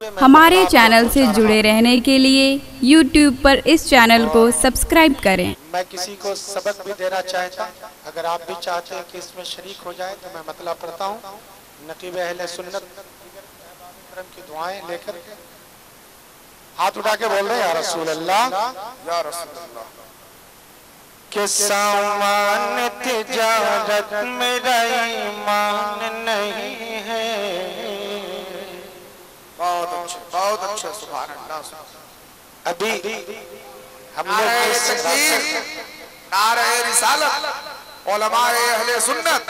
हमारे चैनल से जुड़े रहने के लिए YouTube पर इस चैनल को सब्सक्राइब करें। मैं किसी को सबक भी देना चाहता, अगर आप भी चाहते हैं कि इसमें शरीक हो जाए तो मैं मतलब पढ़ता हूँ। नकीब अहले सुन्नत की दुआएं लेकर हाथ उठा के बोल रहे हैं, या रसूल अल्लाह, या रसूल अल्लाह। के सामान तिजारत मेरा ईमान नहीं है। बहुत अच्छे सुभान अल्लाह। अभी हम लोग नारे रिसालत उलमाए अहले सुन्नत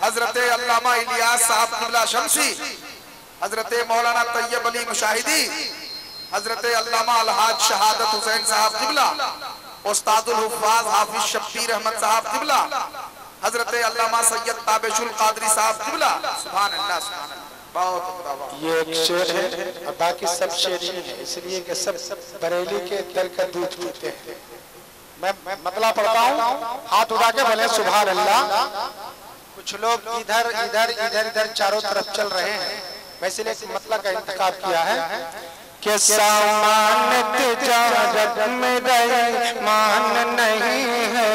हजरत अल्लामा इलियास साहब किबला शमसी, हजरत मौलाना तैयब अली मुशाहिदी, हजरत अल्लामा अलहाज शहादत हुसैन साहब किबला, उस्तादुल हुफ्फाज हाफिज शब्बीर अहमद साहब किबला, हजरत अल्लामा सैयद ताबिशुल कादरी साहब किबला। सुभान अल्लाह सुभान अल्लाह। ये एक शेर है और बाकी सब शेर ही है, इसलिए कि सब बरेली के दर का दूध पीते हैं। मैं मतलब पढ़ता हूँ, हाथ उठा के बोले सुभान अल्लाह। कुछ लोग इधर इधर इधर इधर चारों तरफ चल रहे हैं, मैं इसलिए मतलब का इंतखाब किया है कि सामान तिजारत मेरा ईमान नहीं है,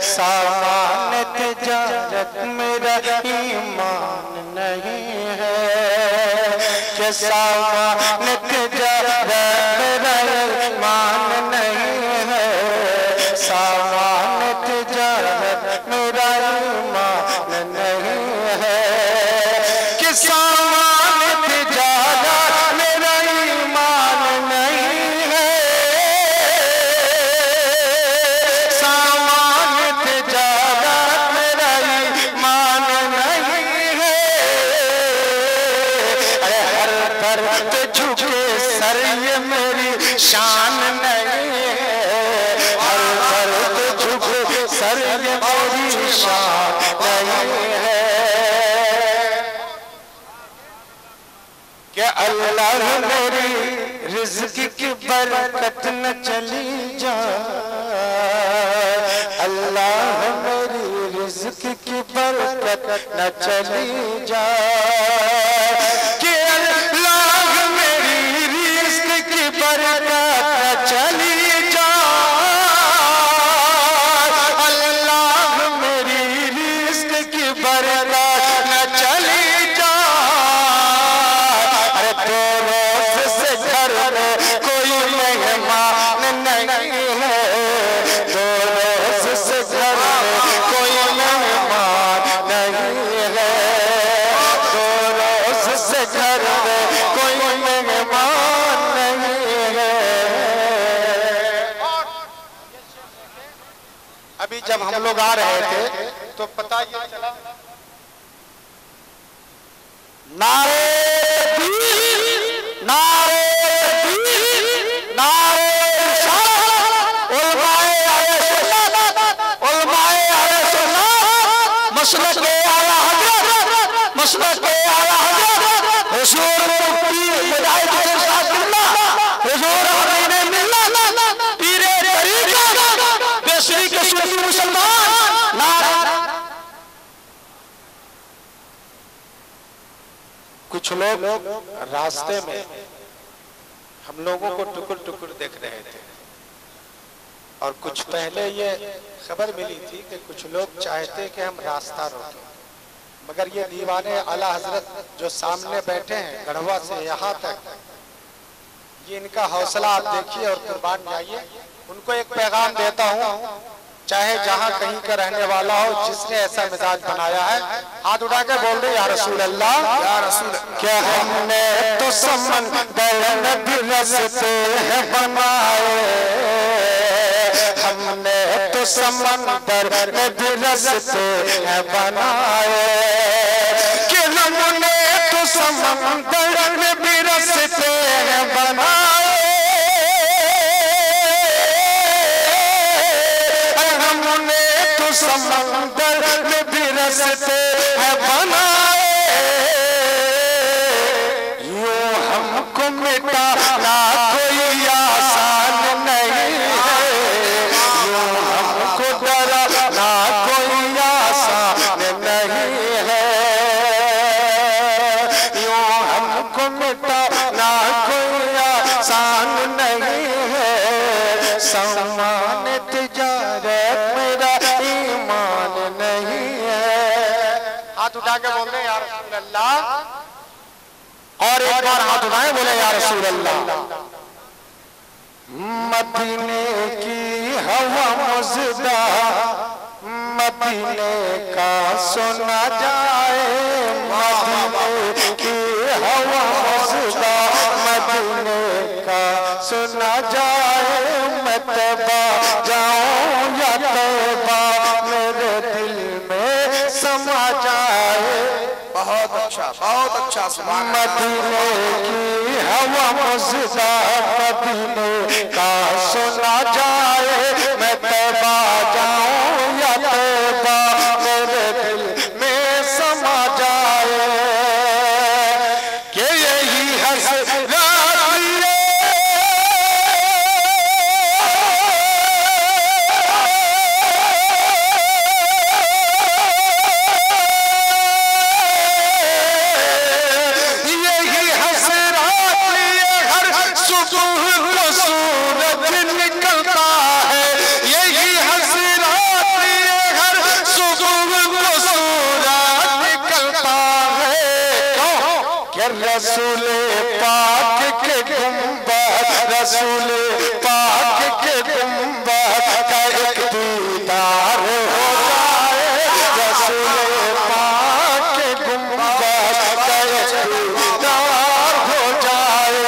सामान तिजारत मेरा ईमान नहीं है, कि सामान तिजारत मेरा ईमान नहीं है, सामान तिजारत मेरा ईमान नहीं है, कि सामान तिजारत मेरा ईमान नहीं है, सामान तिजारत मेरा ईमान नहीं है। अरे हर दर्द झुके सर ये मेरी शान नहीं है, हर दर्द झुके सर ये मेरी शान नहीं है, कि अल्लाह मेरी रिज़्क़ की बरकत न चली जाए, अल्लाह मेरी रिज़्क़ की बरकत न चली जाए, कि अल्लाह मेरी रिज़्क़ की बरकत न चली जाए, अल्लाह मेरी रिज़्क़ की बरकत न चली जाए। अरे दो रोज़ से घर में कोई मेहमान नहीं है, दो रोज़ से घर में कोई मेहमान नहीं है, दो रोज़ से घर में कोई मेहमान नहीं है। अभी जब हम लोग आ रहे थे तो पता ये चला, नारे नारे नारे उलमाए अहले सुन्नत, उलमाए अहले सुन्नत, मसलक आला हज़रत, मसलक आला हज़रत हुजूर मुफ्ती हिदायत इरशाद बिल्लाह, हुजूर आमीन मिल्लत, पीरे तरीक़त बेसरी के सुन्नी मुसलमान। नारे कुछ लोग रास्ते में हम लोगों को टुकुर टुकुर देख रहे थे, और कुछ पहले ये खबर मिली थी कि कुछ लोग चाहते कि हम रास्ता रोकें, मगर ये दीवाने आला हजरत जो सामने बैठे हैं गढ़वा से यहाँ तक, ये इनका हौसला आप देखिए और कुर्बान जाइए। उनको एक पैगाम देता हूँ, चाहे जहाँ कहीं का रहने वाला हो, जिसने ऐसा मिजाज बनाया है, हाथ उठा के बोल रहे या रसूल अल्लाह, या रसूल। क्या हमने तो समंदर भी रस्ते हैं बनाए, हमने तो समंदर भी रस्ते हैं बनाए, कि हमने तो समंदर भी रस्ते हैं बनाए, समंदर में भी रस्ते हैं बनाए, यूं हमको मिटाना कोई आसान नहीं है, यूं हमको डराना कोई आसान नहीं है, यूं हमको मिटाना कोई आसान नहीं है, सामान तिजारत मेरा ईमान नहीं है। हाथ उठा के बोल रहे या रसूल अल्लाह, और एक बार हाथ उठाए बोले या रसूल अल्लाह। मदीने की हवा मज़दा, मदीने का सुना जाए, मदीने की हवा मज़दा, मदीने का सुना जाए। मैं तैबा जाऊं या तैबा मेरे दिल में समा जाए। बहुत अच्छा सुभान अल्लाह। मदीने की हवा मज़दा, मदीने का सुना जाए। मैं तैबा जाऊं या तैबा मेरे दिल में समा जाए। कि यही हसरत रसूले पाक के गुंबद, रसूले पाक के गुंबद का एक दीदार हो जाए। रसूले पाक के गुंबद का एक दीदार हो जाए।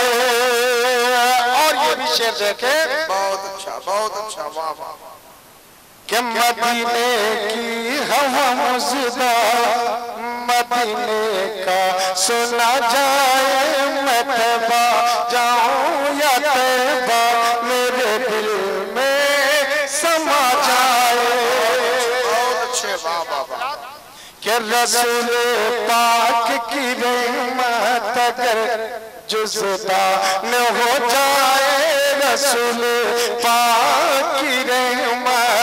और ये भी शेर देखे, बहुत अच्छा वाह वाह। कि मदीने की हवा मज़दा, मदीने का सुना जाए। मैं तैबा जाऊं या तैबा मेरे दिल में समा जाए। बहुत अच्छे वाह वाह। कि रसूल पाक की रहमत अगर जुज़दा न हो जाए, रसूल पाक की रहमत।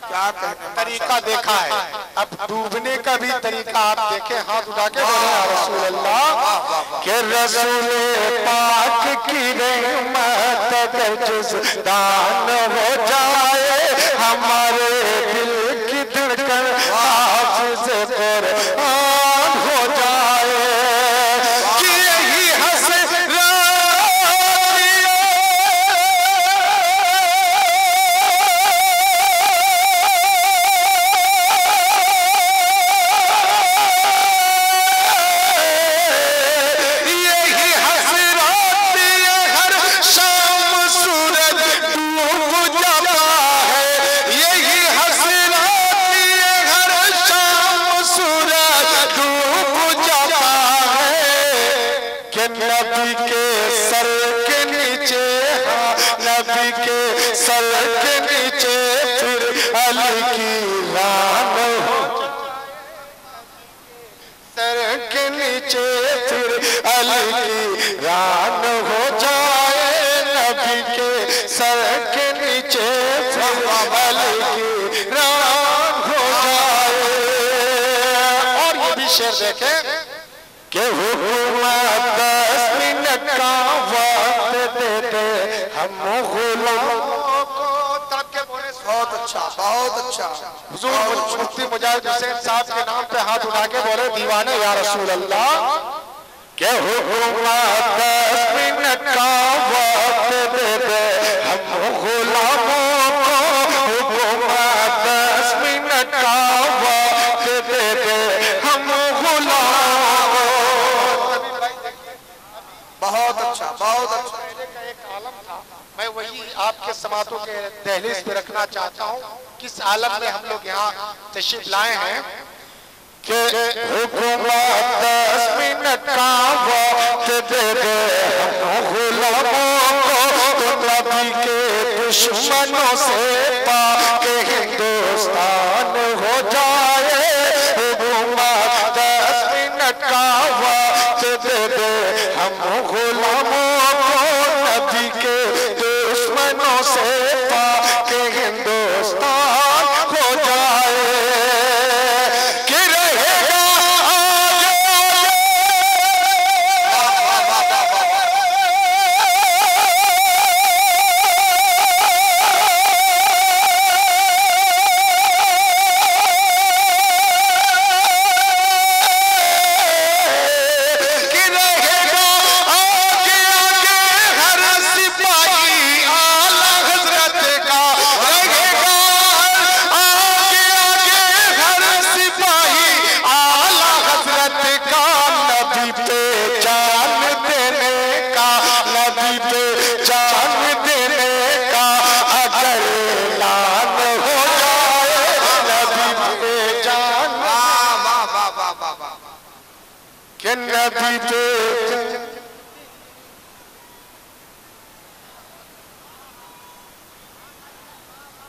क्या कहने तरीका देखा है, अब डूबने का भी तरीका आप देखें। हाथ उठा के बोले या रसूल अल्लाह। कि रसूल पाक की रहमत अगर जुज़दा न हो जाए, हमारे दिल की धड़कन हाफ़िज़ कुरान हो जाए। कि यही नबी के सर के नीचे, नबी के सर के नीचे फिर अली की रान हो, सर के नीचे फिर अली की रान हो जाए। नबी के सर के नीचे फिर अली की रान हो जाए। और ये भी शेर देखे कि हुकूमत 10 मिनट का वक्त देते हम गुलामों को। बहुत अच्छा। हुजूर मुफ्ती मुजाहिद हुसैन साहब के नाम पे हाथ उठा के बोले दीवाने या रसूल अल्लाह। कि हुकूमत 10 मिनट का वक्त देते हम गुलामों को। हुकूमत 10 मिनट का वक्त देते हम गुलामों। बहुत अच्छा। का एक आलम था, मैं वही आपके समातों के दहलीज पे रखना चाहता हूँ। किस आलम में हम लोग यहाँ तशरीफ लाए हैं कि हुकूमत 10 मिनट का वक्त दे दे हम गुलामों को। नबी के दुश्मनों से पाक हिंदुस्तान हो जाए। हुकूमत 10 मिनट का वक्त दे दे हम गुलामों को। नबी के दुश्मनों से पाक हिंदुस्तान हो जाए। कि रहेगा आगे कि नबी दे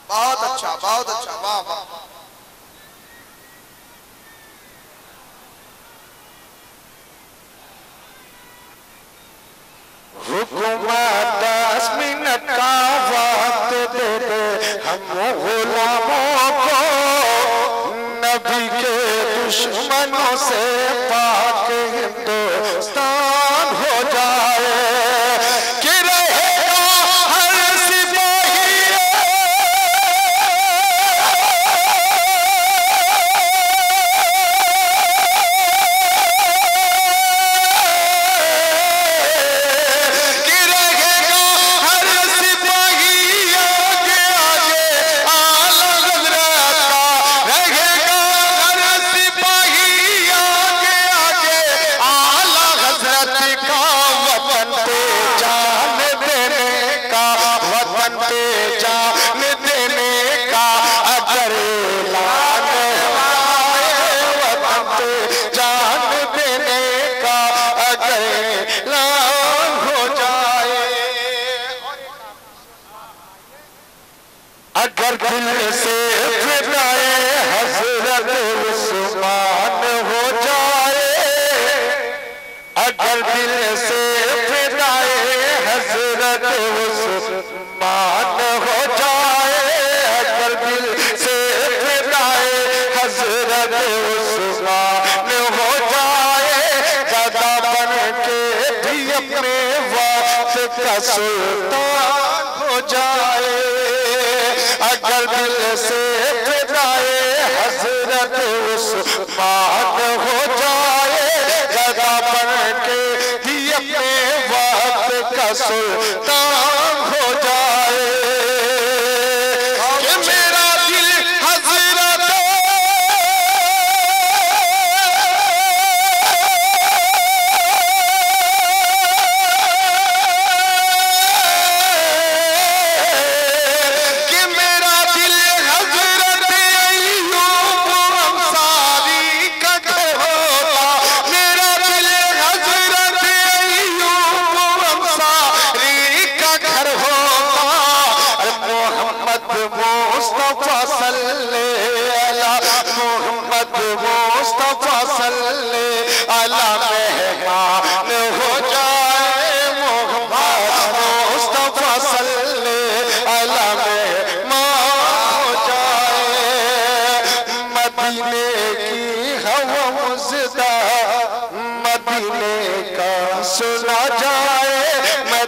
बहुत अच्छा, बहुत अच्छा, वाह वाह। हुकूमत 10 मिनट का वक्त दे दे हम गुलामों को, नबी के दुश्मनों से पाक हिंदुस्तान हो जाए। कि रहेगा हर सिपाही अगर दिल से फिदाए हजरत उस्मान हो जाए, अगर दिल से फिदाए हजरत उस्मान हो जाए, अगर दिल से फिदाए हजरत उस्मान हो जाए, दादा बन के भी अपने वक्त का सुल्तान हो जाए। अगर दिल से फिदाए हजरत उस्मान हो जाए, गदा बन के भी अपने वक्त का सुल्तान हो जाए। कि मेरा दिल हजरत मुस्तफा सल्ले अला मोहम्मद मुस्तफा सल्ले अला मेहमान हो जाए, मोहम्मद मुस्तफा सल्ले अला मेहमान हो जाए। मदीने की हवा मुज़दा मदीने का सुना जाए, मैं